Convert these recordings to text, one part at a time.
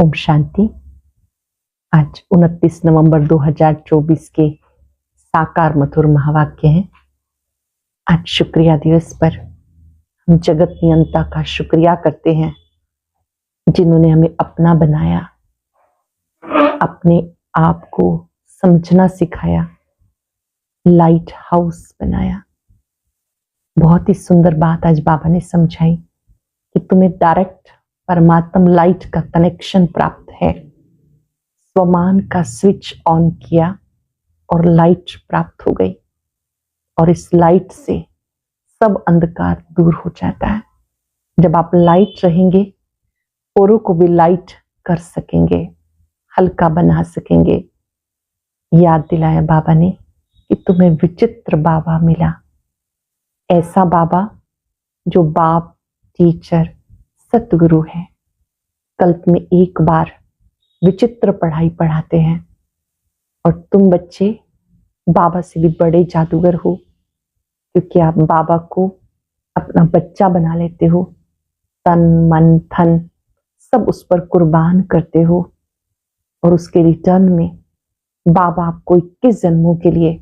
ओम शांति। आज 29 नवंबर 2024 के साकार मधुर महावाक्य हैं। आज शुक्रिया दिवस पर हम जगत नियंता का शुक्रिया करते हैं जिन्होंने हमें अपना बनाया, अपने आप को समझना सिखाया, लाइट हाउस बनाया। बहुत ही सुंदर बात आज बाबा ने समझाई कि तुम्हें डायरेक्ट परमात्मा लाइट का कनेक्शन प्राप्त है। स्वमान का स्विच ऑन किया और लाइट प्राप्त हो गई, और इस लाइट से सब अंधकार दूर हो जाता है। जब आप लाइट रहेंगे, औरों को भी लाइट कर सकेंगे, हल्का बना सकेंगे। याद दिलाया बाबा ने कि तुम्हें विचित्र बाबा मिला, ऐसा बाबा जो बाप, टीचर, सतगुरु है। कल्प में एक बार विचित्र पढ़ाई पढ़ाते हैं, और तुम बच्चे बाबा से भी बड़े जादूगर हो, क्योंकि आप बाबा को अपना बच्चा बना लेते हो। तन मन धन सब उस पर कुर्बान करते हो, और उसके रिटर्न में बाबा आपको 21 जन्मों के लिए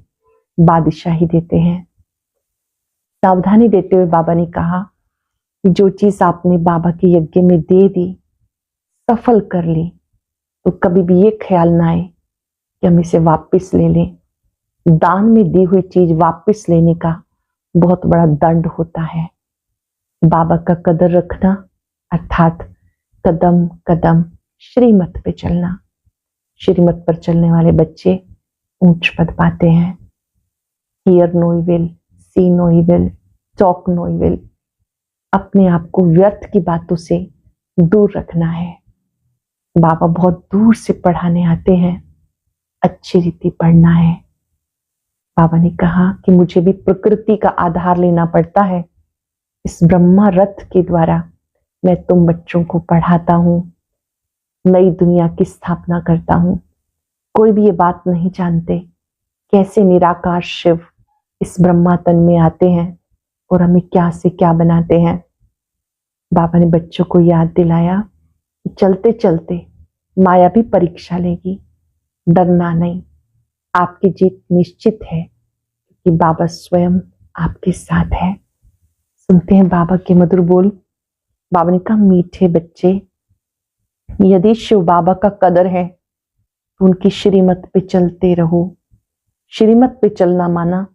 बादशाही देते हैं। सावधानी देते हुए बाबा ने कहा कि जो चीज आपने बाबा के यज्ञ में दे दी, सफल कर ली, तो कभी भी ये ख्याल ना आए कि हम इसे वापस ले लें। दान में दी हुई चीज वापस लेने का बहुत बड़ा दंड होता है। बाबा का कदर रखना अर्थात कदम कदम श्रीमत पे चलना। श्रीमत पर चलने वाले बच्चे ऊंच पद पाते हैं। Hear no evil, see no evil, talk no evil. अपने आप को व्यर्थ की बातों से दूर रखना है। बाबा बहुत दूर से पढ़ाने आते हैं, अच्छी रीति पढ़ना है। बाबा ने कहा कि मुझे भी प्रकृति का आधार लेना पड़ता है। इस ब्रह्मा रथ के द्वारा मैं तुम बच्चों को पढ़ाता हूं, नई दुनिया की स्थापना करता हूं। कोई भी ये बात नहीं जानते कैसे निराकार शिव इस ब्रह्मा तन में आते हैं और हमें क्या से क्या बनाते हैं। बाबा ने बच्चों को याद दिलाया कि चलते चलते माया भी परीक्षा लेगी, डरना नहीं, आपकी जीत निश्चित है कि बाबा स्वयं आपके साथ है। सुनते हैं बाबा के मधुर बोल। बाबा ने कहा, मीठे बच्चे, यदि शिव बाबा का कदर है तो उनकी श्रीमत पे चलते रहो। श्रीमत पे चलना माना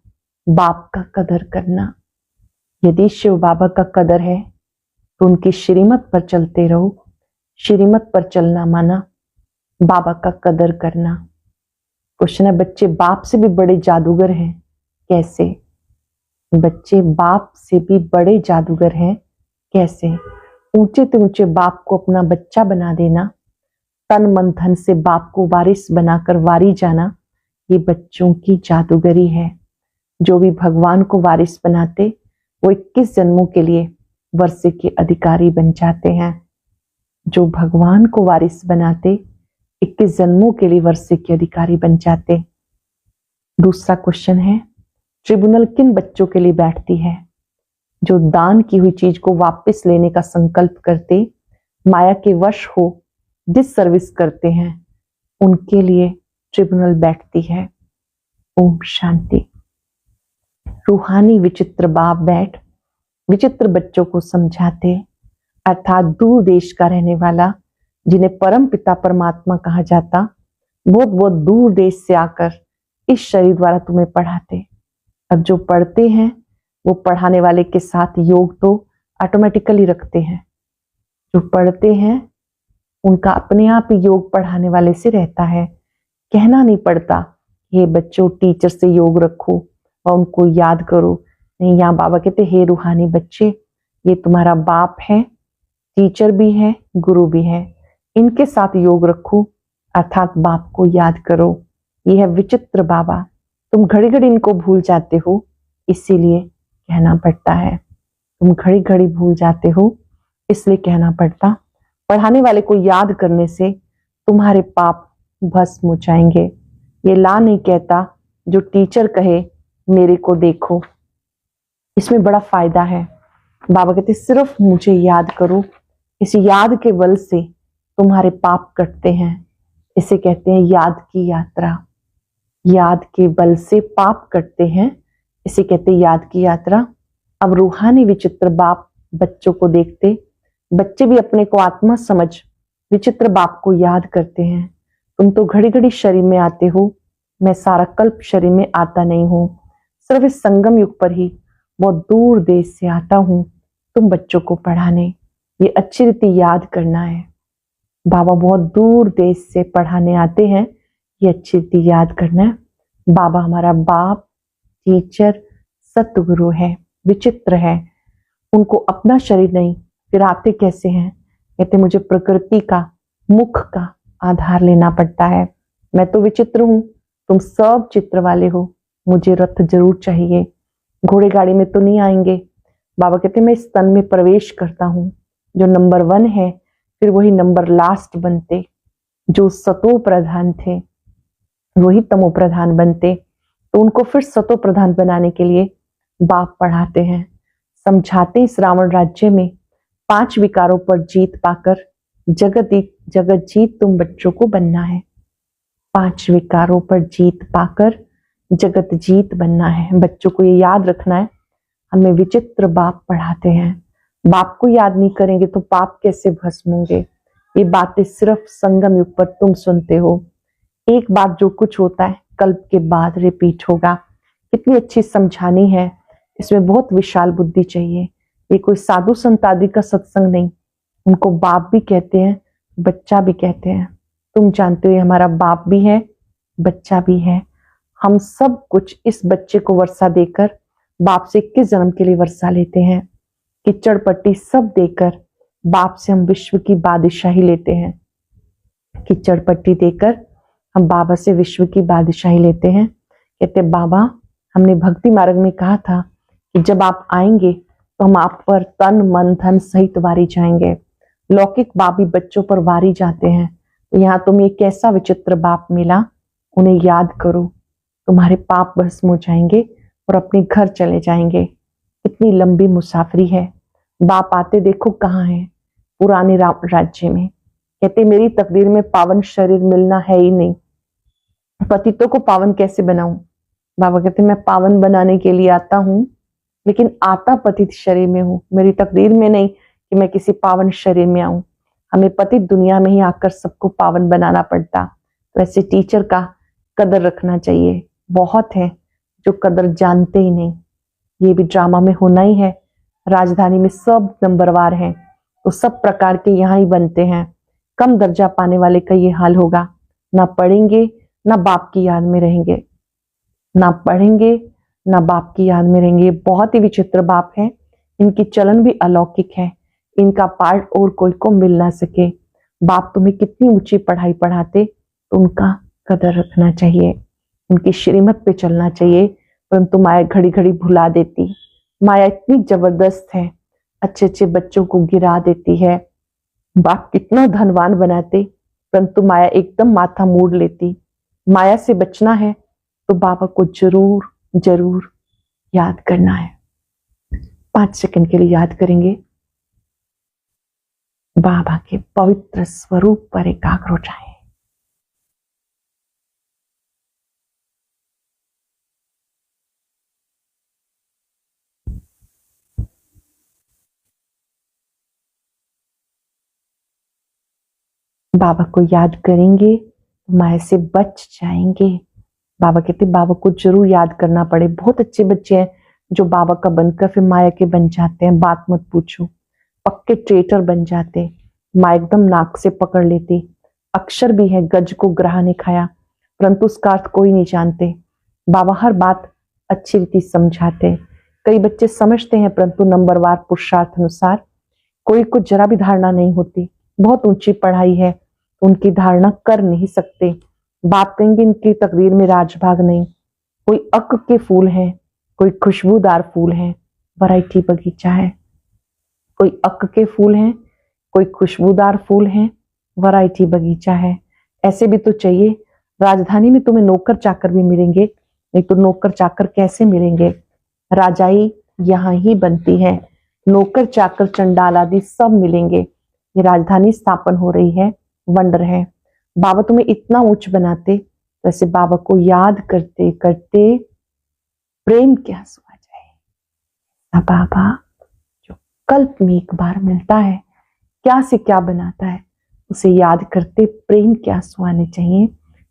बाप का कदर करना। यदि शिव बाबा का कदर है तो उनकी श्रीमत पर चलते रहो। श्रीमत पर चलना माना बाबा का कदर करना। क्वेश्चन है, बच्चे बाप से भी बड़े जादूगर हैं, कैसे? बच्चे बाप से भी बड़े जादूगर हैं, कैसे? ऊंचे से ऊंचे बाप को अपना बच्चा बना देना, तन मन धन से बाप को वारिस बनाकर वारी जाना, ये बच्चों की जादूगरी है। जो भी भगवान को वारिस बनाते वो 21 जन्मों के लिए वर्षे के अधिकारी बन जाते हैं। जो भगवान को वारिस बनाते 21 जन्मों के लिए वर्षे के अधिकारी बन जाते। दूसरा क्वेश्चन है, ट्रिब्यूनल किन बच्चों के लिए बैठती है? जो दान की हुई चीज को वापस लेने का संकल्प करते, माया के वश हो, डिस सर्विस करते हैं, उनके लिए ट्रिब्यूनल बैठती है। ओम शांति। रूहानी विचित्र बाप बैठ विचित्र बच्चों को समझाते, अर्थात दूर देश का रहने वाला, जिन्हें परम पिता परमात्मा कहा जाता, बहुत बहुत दूर देश से आकर इस शरीर द्वारा तुम्हें पढ़ाते। अब जो पढ़ते हैं वो पढ़ाने वाले के साथ योग तो ऑटोमेटिकली रखते हैं। जो पढ़ते हैं उनका अपने आप ही योग पढ़ाने वाले से रहता है। कहना नहीं पड़ता, ये बच्चों टीचर से योग रखो और उनको याद करो। नहीं, यहाँ बाबा कहते, हे रूहानी बच्चे, ये तुम्हारा बाप है, टीचर भी है, गुरु भी है, इनके साथ योग रखो, अर्थात बाप को याद करो। ये है विचित्र बाबा। तुम घड़ी घड़ी इनको भूल जाते हो, इसीलिए कहना पड़ता है। तुम घड़ी घड़ी भूल जाते हो, इसलिए कहना पड़ता। पढ़ाने वाले को याद करने से तुम्हारे पाप भस्म हो जाएंगे। ये ला नहीं कहता जो टीचर कहे मेरे को देखो, इसमें बड़ा फायदा है। बाबा कहते सिर्फ मुझे याद करो। इस याद के बल से तुम्हारे पाप कटते हैं। इसे कहते हैं याद की यात्रा। याद के बल से पाप कटते हैं, इसे कहते हैं याद की यात्रा। अब रूहानी विचित्र बाप बच्चों को देखते, बच्चे भी अपने को आत्मा समझ विचित्र बाप को याद करते हैं। तुम तो घड़ी घड़ी शरीर में आते हो, मैं सारा कल्प शरीर में आता नहीं हूं, सिर्फ इस संगम युग पर ही बहुत दूर देश से आता हूं तुम बच्चों को पढ़ाने। ये अच्छी रीति याद करना है। बाबा बहुत दूर देश से पढ़ाने आते हैं, ये अच्छी रीति याद करना है। बाबा हमारा बाप, टीचर, सतगुरु है, विचित्र है। उनको अपना शरीर नहीं, फिर आते कैसे हैं? कहते मुझे प्रकृति का, मुख का आधार लेना पड़ता है। मैं तो विचित्र हूं, तुम सब चित्र वाले हो, मुझे रथ जरूर चाहिए, घोड़े गाड़ी में तो नहीं आएंगे। बाबा कहते मैं इस तन में प्रवेश करता हूं, जो नंबर 1 है फिर वही नंबर लास्ट बनते। जो सतो प्रधान थे वही तमो प्रधान बनते, तो उनको फिर सतो प्रधान बनाने के लिए बाप पढ़ाते हैं, समझाते। इस रावण राज्य में 5 विकारों पर जीत पाकर जगत जीत तुम बच्चों को बनना है। 5 विकारों पर जीत पाकर जगत जीत बनना है। बच्चों को ये याद रखना है। हमें विचित्र बाप पढ़ाते हैं। बाप को याद नहीं करेंगे तो पाप कैसे भस्म होंगे? ये बातें सिर्फ संगम युग पर तुम सुनते हो। एक बार जो कुछ होता है कल्प के बाद रिपीट होगा। कितनी अच्छी समझानी है, इसमें बहुत विशाल बुद्धि चाहिए। ये कोई साधु संत आदि का सत्संग नहीं। उनको बाप भी कहते हैं, बच्चा भी कहते हैं। तुम जानते हो हमारा बाप भी है, बच्चा भी है। हम सब कुछ इस बच्चे को वर्षा देकर बाप से 21 जन्म के लिए वर्षा लेते हैं। किचड़ पट्टी सब देकर बाप से हम विश्व की बादशाही लेते हैं। किचड़ पट्टी देकर हम बाबा से विश्व की बादशाही लेते हैं। कहते बाबा हमने भक्ति मार्ग में कहा था कि जब आप आएंगे तो हम आप पर तन मन धन सहित वारी जाएंगे। लौकिक बाप भी बच्चों पर वारी जाते हैं, तो यहाँ तुम्हें कैसा विचित्र बाप मिला, उन्हें याद करो, तुम्हारे पाप भस्म हो जाएंगे और अपने घर चले जाएंगे। इतनी लंबी मुसाफरी है। बाप आते देखो कहाँ है, पुराने राज्य में। कहते मेरी तकदीर में पावन शरीर मिलना है ही नहीं, पतितों को पावन कैसे बनाऊं? बाबा कहते मैं पावन बनाने के लिए आता हूं, लेकिन आता पतित शरीर में हूं। मेरी तकदीर में नहीं कि मैं किसी पावन शरीर में आऊं। हमें पतित दुनिया में ही आकर सबको पावन बनाना पड़ता। तो ऐसे टीचर का कदर रखना चाहिए। बहुत है जो कदर जानते ही नहीं। ये भी ड्रामा में होना ही है। राजधानी में सब नंबरवार हैं, तो सब प्रकार के यहाँ ही बनते हैं। कम दर्जा पाने वाले का ये हाल होगा। ना पढ़ेंगे ना बाप की याद में रहेंगे, ना पढ़ेंगे ना बाप की याद में रहेंगे। बहुत ही विचित्र बाप है। इनकी चलन भी अलौकिक है। इनका पार्ट और कोई को मिल ना सके। बाप तुम्हें कितनी ऊंची पढ़ाई पढ़ाते, तो उनका कदर रखना चाहिए, उनकी श्रीमत पे चलना चाहिए। परंतु माया घड़ी घड़ी भुला देती। माया इतनी जबरदस्त है, अच्छे अच्छे बच्चों को गिरा देती है। बाप कितना धनवान बनाते, परंतु माया एकदम माथा मोड़ लेती। माया से बचना है तो बाबा को जरूर जरूर याद करना है। 5 सेकंड के लिए याद करेंगे। बाबा के पवित्र स्वरूप पर एकाग्र हो जाएं। बाबा को याद करेंगे तो माया से बच जाएंगे। बाबा कहते बाबा को जरूर याद करना पड़े। बहुत अच्छे बच्चे हैं जो बाबा का बनकर फिर माया के बन जाते हैं। बात मत पूछो, पक्के ट्रेटर बन जाते। माया एकदम नाक से पकड़ लेती। अक्षर भी है, गज को ग्राह ने खाया, परंतु उसका अर्थ कोई नहीं जानते। बाबा हर बात अच्छी रीति समझाते। कई बच्चे समझते हैं, परंतु नंबरवार पुरुषार्थ अनुसार कोई को जरा भी धारणा नहीं होती। बहुत ऊंची पढ़ाई है, उनकी धारणा कर नहीं सकते। बाप कहेंगे इनकी तकदीर में राजभाग नहीं। कोई अक के फूल हैं, कोई खुशबूदार फूल हैं, वैरायटी बगीचा है। कोई अक के फूल हैं, कोई खुशबूदार फूल हैं, वैरायटी बगीचा है। ऐसे भी तो चाहिए। राजधानी में तुम्हें नौकर चाकर भी मिलेंगे, नहीं तो नौकर चाकर कैसे मिलेंगे? राजाई यहाँ ही बनती है। नौकर चाकर चंडाल आदि सब मिलेंगे। ये राजधानी स्थापन हो रही है, वंडर है। बाबा तुम्हें इतना ऊंच बनाते, वैसे बाबा को याद करते करते प्रेम के आंसू आ जाए। बाबा जो कल्प में एक बार मिलता है, क्या से क्या बनाता है, उसे याद करते प्रेम के आंसू आने चाहिए।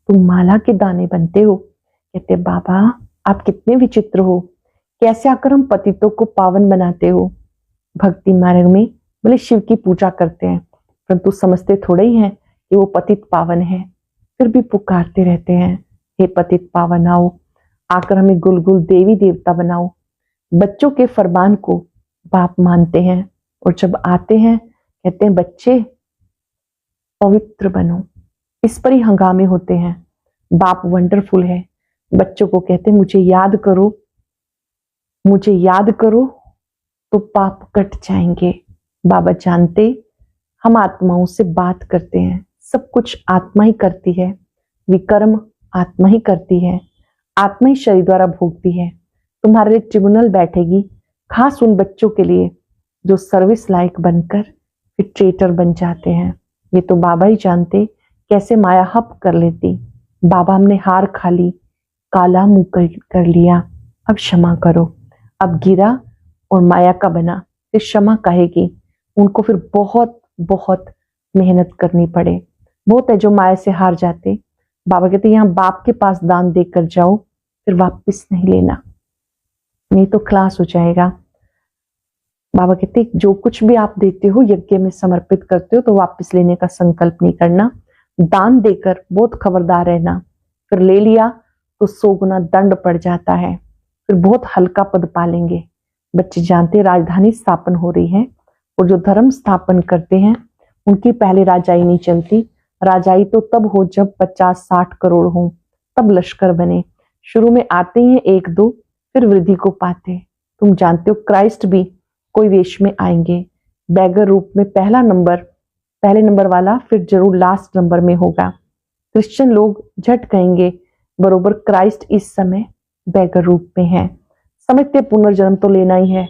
तुम माला के दाने बनते हो। कहते बाबा आप कितने विचित्र हो, कैसे आकर हम पतितों को पावन बनाते हो। भक्ति मार्ग में बोले शिव की पूजा करते हैं, परंतु समझते थोड़े ही हैं कि वो पतित पावन है, फिर भी पुकारते रहते हैं, हे पतित पावन आओ, आकर हमें गुलगुल देवी देवता बनाओ। बच्चों के फरमान को बाप मानते हैं, और जब आते हैं कहते हैं बच्चे पवित्र बनो। इस पर ही हंगामे होते हैं। बाप वंडरफुल है। बच्चों को कहते हैं मुझे याद करो, मुझे याद करो तो पाप कट जाएंगे। बाबा जानते हम आत्माओं से बात करते हैं, सब कुछ आत्मा ही करती है, विकर्म आत्मा ही करती है, आत्मा ही शरीर द्वारा भोगती है। तुम्हारे लिए ट्रिब्यूनल बैठेगी खास उन बच्चों के लिए जो सर्विस लायक बनकर फिर ट्रेटर बन जाते हैं। ये तो बाबा ही जानते कैसे माया हप कर लेती। बाबा हमने हार खा ली, काला मुंह कर लिया, अब क्षमा करो। अब गिरा और माया का बना, फिर क्षमा कहेगी। उनको फिर बहुत बहुत मेहनत करनी पड़े। बहुत है जो माया से हार जाते। बाबा कहते यहाँ बाप के पास दान देकर जाओ, फिर वापस नहीं लेना, नहीं तो खलास हो जाएगा। बाबा कहते जो कुछ भी आप देते हो यज्ञ में समर्पित करते हो तो वापस लेने का संकल्प नहीं करना। दान देकर बहुत खबरदार रहना, फिर ले लिया तो 100 गुना दंड पड़ जाता है, फिर बहुत हल्का पद पालेंगे। बच्चे जानते राजधानी स्थापन हो रही है, और जो धर्म स्थापन करते हैं उनकी पहले राजाई नहीं चलती। राजाई तो तब हो जब 50-60 करोड़ हो, तब लश्कर बने। शुरू में आते हैं 1-2, फिर वृद्धि को पाते। तुम जानते हो क्राइस्ट भी कोई वेश में आएंगे, बैगर रूप में। पहले नंबर वाला फिर जरूर लास्ट नंबर में होगा। क्रिश्चियन लोग झट कहेंगे बरोबर क्राइस्ट इस समय बैगर रूप में है। समझते पुनर्जन्म तो लेना ही है,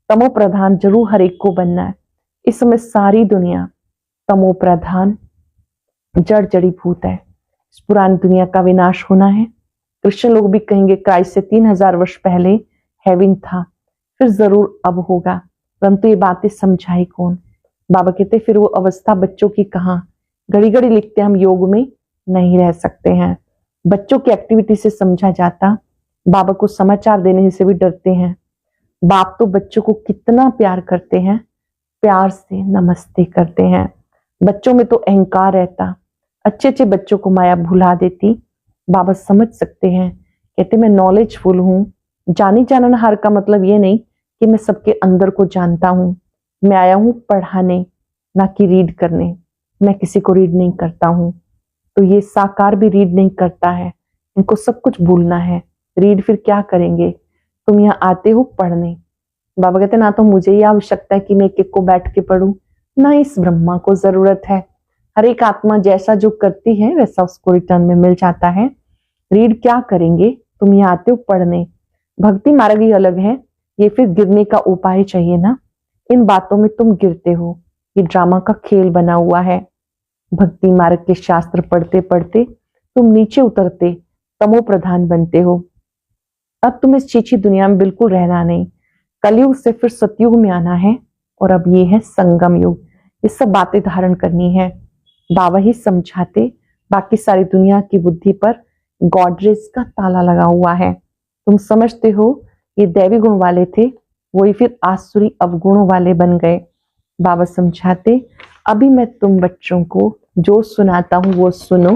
तमो प्रधान जरूर हर एक को बनना है। इस समय सारी दुनिया तमो प्रधान जड़ जड़ीभूत है। इस पुरानी दुनिया का विनाश होना है। क्रिश्चियन लोग भी कहेंगे क्राइस्ट से 3000 वर्ष पहले हेवन था, फिर जरूर अब होगा, परंतु ये बातें समझाई कौन। बाबा कहते फिर वो अवस्था बच्चों की कहाँ। घड़ी घड़ी लिखते हम योग में नहीं रह सकते हैं। बच्चों की एक्टिविटी से समझा जाता। बाबा को समाचार देने से भी डरते हैं। बाप तो बच्चों को कितना प्यार करते हैं, प्यार से नमस्ते करते हैं। बच्चों में तो अहंकार रहता, अच्छे अच्छे बच्चों को माया भुला देती। बाबा समझ सकते हैं, कहते मैं नॉलेजफुल हूँ। जानी जाननहार का मतलब ये नहीं कि मैं सबके अंदर को जानता हूँ। मैं आया हूँ पढ़ाने, ना कि रीड करने। मैं किसी को रीड नहीं करता हूँ। तो ये साकार भी रीड नहीं करता है, इनको सब कुछ भूलना है। रीड फिर क्या करेंगे, तुम यहाँ आते हो पढ़ने। बाबा कहते ना तो मुझे ही आवश्यकता है कि मैं एक को बैठ के पढ़ूं, ना इस ब्रह्मा को जरूरत है। हर एक आत्मा जैसा जो करती है वैसा उसको रिटर्न में मिल जाता है। रीड क्या करेंगे, तुम यहाँ आते हो पढ़ने। भक्ति मार्ग ही अलग है, ये फिर गिरने का उपाय चाहिए ना। इन बातों में तुम गिरते हो, ये ड्रामा का खेल बना हुआ है। भक्ति मार्ग के शास्त्र पढ़ते पढ़ते तुम नीचे उतरते तमो प्रधान बनते हो। अब तुम इस चीची दुनिया में बिल्कुल रहना नहीं, कलयुग से फिर सतयुग में आना है, और अब ये है संगम युग। ये सब बातें धारण करनी है। बाबा ही समझाते, बाकी सारी दुनिया की बुद्धि पर गॉडरेज का ताला लगा हुआ है। तुम समझते हो ये दैवी गुण वाले थे, वही फिर आसुरी अवगुणों वाले बन गए। बाबा समझाते अभी मैं तुम बच्चों को जो सुनाता हूँ वो सुनो।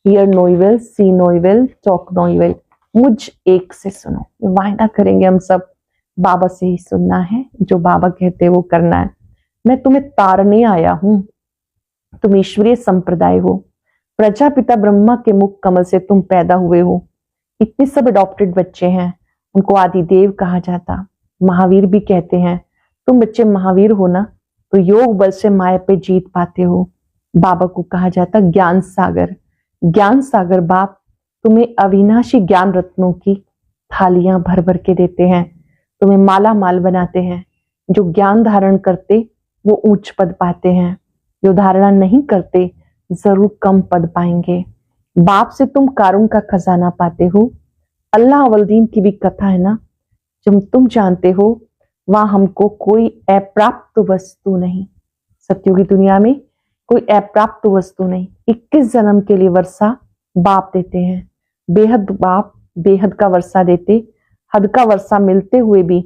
Hear no evil, see no evil, talk no evil. मुझ एक से सुनो। वायदा करेंगे हम सब, बाबा से ही सुनना है, जो बाबा कहते वो करना है। मैं तुम्हें तारने आया हूं, तुम ईश्वरीय संप्रदाय हो। प्रजापिता ब्रह्मा के मुख कमल से तुम पैदा हुए हो। इतने सब अडॉप्टेड बच्चे हैं, उनको आदिदेव कहा जाता। महावीर भी कहते हैं तुम बच्चे महावीर हो ना, तो योग बल से माया पे जीत पाते हो। बाबा को कहा जाता ज्ञान सागर। ज्ञान सागर बाप तुम्हें अविनाशी ज्ञान रत्नों की थालियां भर भर के देते हैं, तुम्हें माला माल बनाते हैं। जो ज्ञान धारण करते वो ऊंच पद पाते हैं, जो धारणा नहीं करते जरूर कम पद पाएंगे। बाप से तुम कारुण का खजाना पाते हो। अल्लाह अवलदीन की भी कथा है ना, जब तुम जानते हो वहां हमको कोई अप्राप्त वस्तु नहीं। सत्युग की दुनिया में कोई अप्राप्त वस्तु नहीं। 21 जन्म के लिए वर्षा बाप देते हैं। बेहद बाप बेहद का वर्षा देते, हद का वर्षा मिलते हुए भी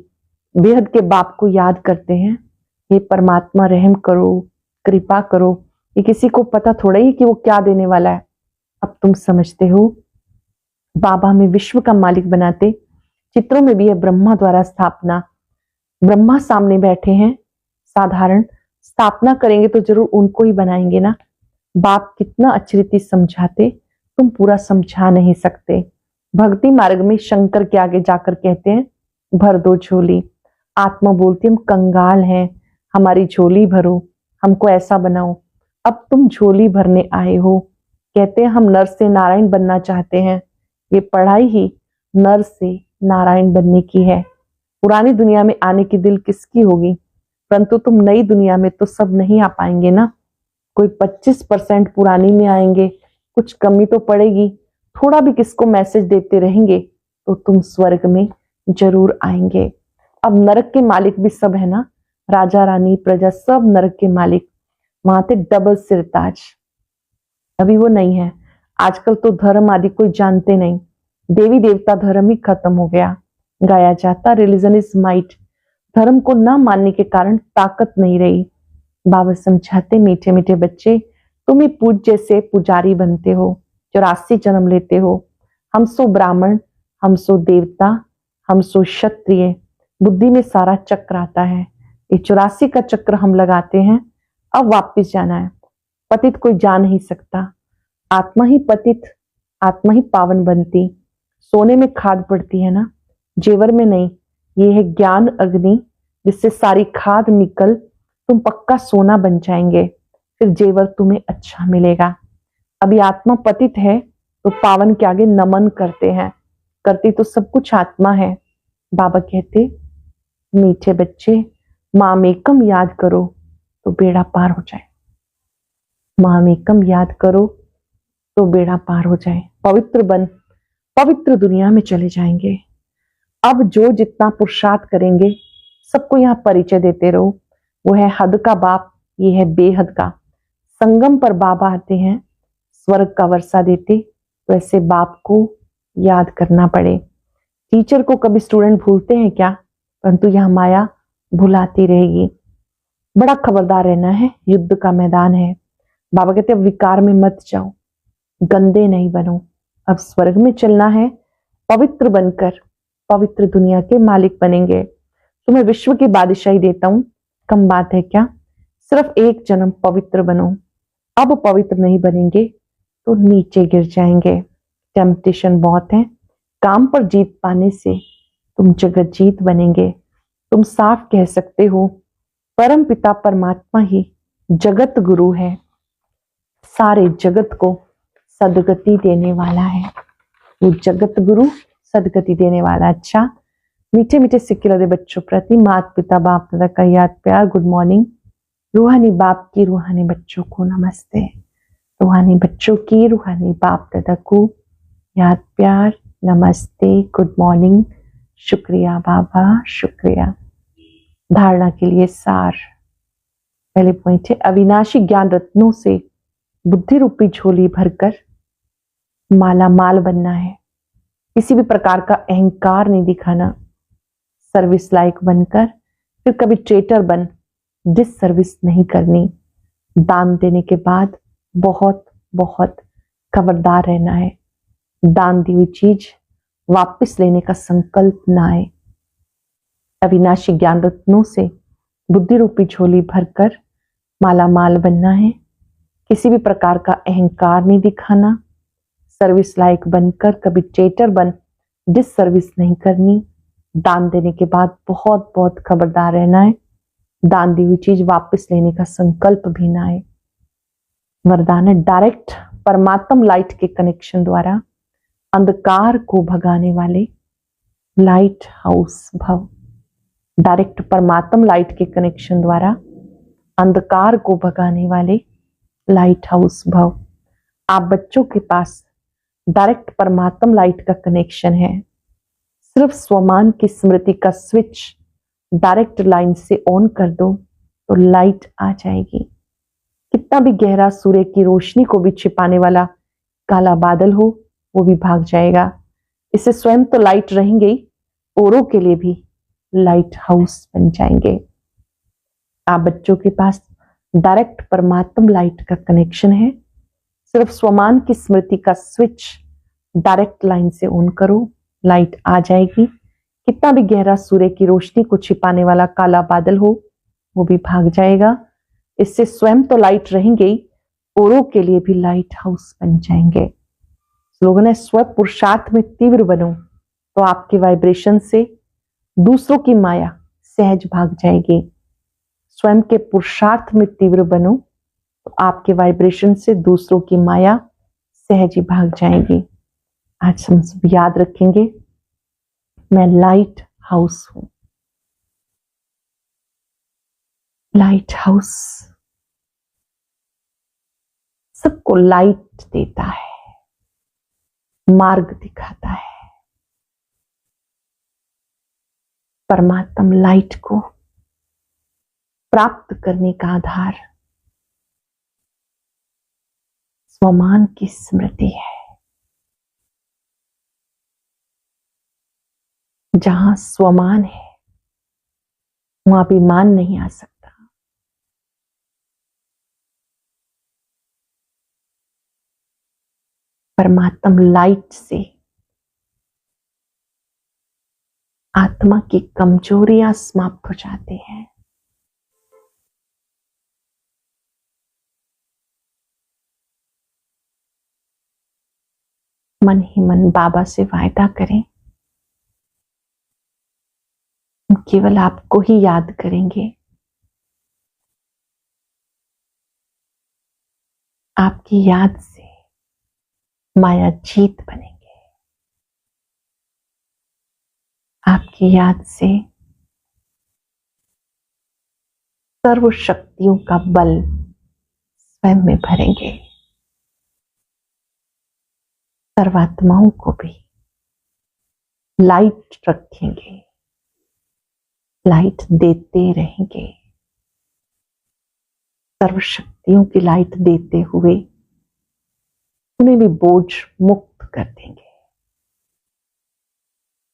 बेहद के बाप को याद करते हैं। हे परमात्मा रहम करो, कृपा करो। ये किसी को पता थोड़ा ही कि वो क्या देने वाला है। अब तुम समझते हो बाबा हमें विश्व का मालिक बनाते। चित्रों में भी है ब्रह्मा द्वारा स्थापना। ब्रह्मा सामने बैठे हैं, साधारण स्थापना करेंगे तो जरूर उनको ही बनाएंगे ना। बाप कितना अच्छी रीति समझाते, तुम पूरा समझा नहीं सकते। भक्ति मार्ग में शंकर के आगे जाकर कहते हैं भर दो झोली। आत्मा बोलती हम कंगाल हैं, हमारी झोली भरो, हमको ऐसा बनाओ। अब तुम झोली भरने आए हो। कहते हैं हम नर से नारायण बनना चाहते हैं। ये पढ़ाई ही नर से नारायण बनने की है। पुरानी दुनिया में आने की दिल किसकी होगी, परंतु तुम नई दुनिया में तो सब नहीं आ पाएंगे ना। कोई 25% पुरानी में आएंगे, कुछ कमी तो पड़ेगी। थोड़ा भी किसको मैसेज देते रहेंगे तो तुम स्वर्ग में जरूर आएंगे। अब नरक के मालिक भी सब है ना, राजा रानी प्रजा सब नरक के मालिक। वहां थे डबल सिरताज, अभी वो नहीं है। आजकल तो धर्म आदि कोई जानते नहीं, देवी देवता धर्म ही खत्म हो गया। गाया जाता रिलीजन इज माइट। धर्म को ना मानने के कारण ताकत नहीं रही। बाबा समझाते मीठे मीठे बच्चे, तुम ही पूज्य से पुजारी बनते हो, 84 जन्म लेते हो। हम सो ब्राह्मण, हम सो देवता, हम सो क्षत्रिय। बुद्धि में सारा चक्र आता है। ये 84 का चक्र हम लगाते हैं। अब वापिस जाना है। पतित कोई जा नहीं सकता। आत्मा ही पतित, आत्मा ही पावन बनती। सोने में खाद पड़ती है ना, जेवर में नहीं। ये है ज्ञान अग्नि, जिससे सारी खाद निकल तुम पक्का सोना बन जाएंगे। फिर जेवर तुम्हें अच्छा मिलेगा। अभी आत्मा पतित है तो पावन के आगे नमन करते हैं। करती तो सब कुछ आत्मा है। बाबा कहते मीठे बच्चे, मामेकम याद करो तो बेड़ा पार हो जाए। मामेकम याद करो तो बेड़ा पार हो जाए। पवित्र बन पवित्र दुनिया में चले जाएंगे। अब जो जितना पुरुषार्थ करेंगे सबको यहाँ परिचय देते रहो। वो है हद का बाप, ये है बेहद का। संगम पर बाबा आते हैं, स्वर्ग का वर्षा देते। तो ऐसे बाप को याद करना पड़े। टीचर को कभी स्टूडेंट भूलते हैं क्या, परंतु यह माया भुलाती रहेगी। बड़ा खबरदार रहना है, युद्ध का मैदान है। बाबा कहते अब विकार में मत जाओ, गंदे नहीं बनो। अब स्वर्ग में चलना है, पवित्र बनकर पवित्र दुनिया के मालिक बनेंगे। तुम्हें विश्व की बादशाही देता हूं, कम बात है क्या। सिर्फ एक जन्म पवित्र बनो। अब पवित्र नहीं बनेंगे तो नीचे गिर जाएंगे। टेम्पटेशन बहुत है। काम पर जीत पाने से तुम जगत जीत बनेंगे। तुम साफ कह सकते हो परम पिता परमात्मा ही जगत गुरु है, सारे जगत को सदगति देने वाला है। वो जगत गुरु सदगति देने वाला। अच्छा मीठे मीठे सिक्के लदे बच्चों प्रति माता पिता बाप दादा का याद प्यार गुड मॉर्निंग। रूहानी बाप की रूहानी बच्चों को नमस्ते। रूहानी बच्चों की रूहानी बाप दादा को याद प्यार नमस्ते गुड मॉर्निंग। शुक्रिया बाबा, शुक्रिया। धारणा के लिए सार। पहले पॉइंट है अविनाशी ज्ञान रत्नों से बुद्धि रूपी झोली भरकर माला माल बनना है। किसी भी प्रकार का अहंकार नहीं दिखाना। सर्विस लायक बनकर फिर कभी ट्रेटर बन डिस सर्विस नहीं करनी। दान देने के बाद बहुत बहुत खबरदार रहना है। दान दी हुई चीज वापस लेने का संकल्प ना आए। अविनाशी ज्ञान रत्नों से बुद्धि रूपी झोली भरकर माला माल बनना है। किसी भी प्रकार का अहंकार नहीं दिखाना। सर्विस लायक बनकर कभी ट्रेटर बन डिस सर्विस नहीं करनी। दान देने के बाद बहुत बहुत खबरदार रहना है। दान दी हुई चीज वापस लेने का संकल्प भी ना आए। वरदान है डायरेक्ट परमात्म लाइट के कनेक्शन द्वारा अंधकार को भगाने वाले लाइट हाउस भव। डायरेक्ट परमात्म लाइट के कनेक्शन द्वारा अंधकार को भगाने वाले लाइट हाउस भव। आप बच्चों के पास डायरेक्ट परमात्म लाइट का कनेक्शन है। सिर्फ स्वमान की स्मृति का स्विच डायरेक्ट लाइन से ऑन कर दो तो लाइट आ जाएगी। कितना भी गहरा सूर्य की रोशनी को भी छिपाने वाला काला बादल हो वो भी भाग जाएगा। इससे स्वयं तो लाइट रहेंगे ही, औरों के लिए भी लाइट हाउस बन जाएंगे। आप बच्चों के पास डायरेक्ट परमात्म लाइट का कनेक्शन है। सिर्फ स्वमान की स्मृति का स्विच डायरेक्ट लाइन से ऑन करो, लाइट आ जाएगी। कितना भी गहरा सूर्य की रोशनी को छिपाने वाला काला बादल हो वो भी भाग जाएगा। इससे स्वयं तो लाइट रहेंगे ही, औरों के लिए भी लाइट हाउस बन जाएंगे। लोगों ने स्व पुरुषार्थ में तीव्र बनो तो आपके वाइब्रेशन से दूसरों की माया सहज भाग जाएगी। स्वयं के पुरुषार्थ में तीव्र बनो तो आपके वाइब्रेशन से दूसरों की माया सहज ही भाग जाएगी। आज हम सब याद रखेंगे, मैं लाइट हाउस हूं। लाइट हाउस सबको लाइट देता है, मार्ग दिखाता है। परमात्म लाइट को प्राप्त करने का आधार स्वमान की स्मृति है। जहां स्वमान है वहां अभिमान नहीं आ सकता। परमात्म लाइट से आत्मा की कमजोरियां समाप्त हो जाती हैं। मन ही मन बाबा से वायदा करें, केवल आपको ही याद करेंगे। आपकी याद से माया जीत बनेंगे। आपकी याद से सर्व शक्तियों का बल स्वयं में भरेंगे। सर्वात्माओं को भी लाइट रखेंगे, लाइट देते रहेंगे। सर्व शक्तियों की लाइट देते हुए उन्हें भी बोझ मुक्त कर देंगे।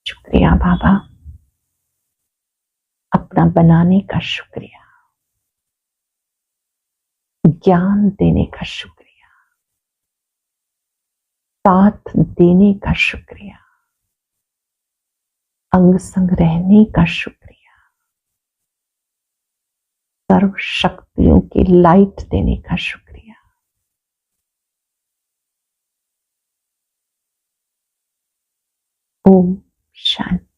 शुक्रिया बाबा, अपना बनाने का शुक्रिया, ज्ञान देने का शुक्रिया, साथ देने का शुक्रिया, अंग संग रहने का शुक्रिया, सर्व शक्तियों की लाइट देने का शुक्रिया। ओम शांति।